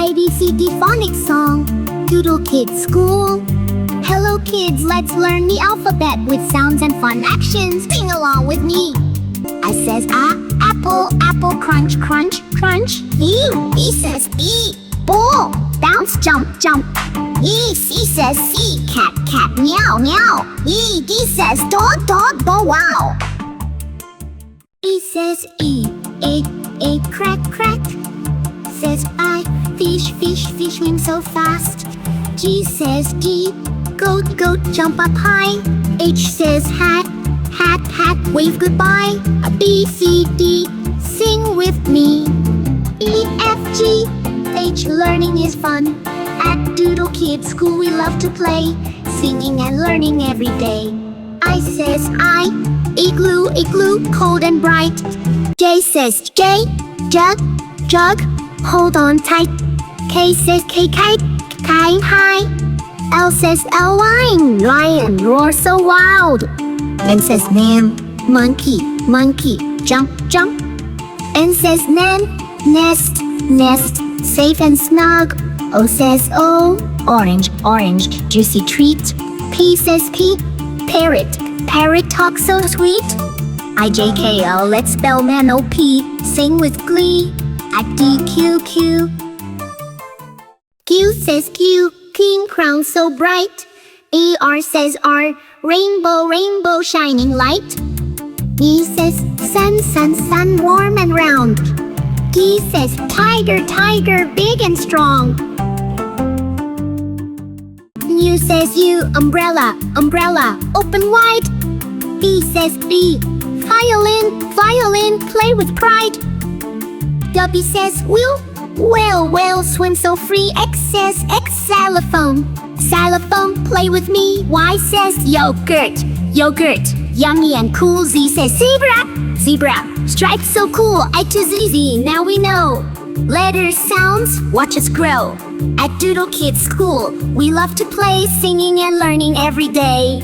ABCD phonics song. Doodle Kids School. Hello kids, let's learn the alphabet with sounds and fun actions. Sing along with me. I says apple, apple, crunch, crunch, crunch. B says B, ball, bounce, jump, jump. C says C, cat, cat, meow, meow. D says dog, dog, bow, wow. E says egg, crack, crack. Says I, fish, fish, fish, swim so fast. G says G, goat, goat, jump up high. H says hat, hat, hat, wave goodbye. B, C, D, sing with me. E, F, G, H, learning is fun. At Doodle Kids School we love to play, singing and learning every day. I says I, igloo, igloo, cold and bright. J says J, jug, jug, hold on tight. K says K, kite, kite high. L says L, lion, lion, roar so wild. N says nan, monkey, monkey, jump, jump. N says nan, nest, nest, safe and snug. O says O, orange, orange, juicy treat. P says P, parrot, parrot talk so sweet. I-J-K-L, let's spell man O-P, sing with glee. At D-Q-Q. Q says Q, king crown so bright. E-R says R, rainbow, rainbow shining light. E says sun, sun, sun, warm and round. T says tiger, tiger, big and strong. U says U, umbrella, umbrella, open wide. B says B, violin, violin, play with pride. W says wheel, whale, whale, swim so free. X says X, xylophone, xylophone, play with me. Y says yogurt, yogurt, yummy and cool. Z says zebra, zebra, stripes so cool. I to Z, now we know. Letters, sounds, watch us grow. At Doodle Kids School, we love to play, singing and learning every day.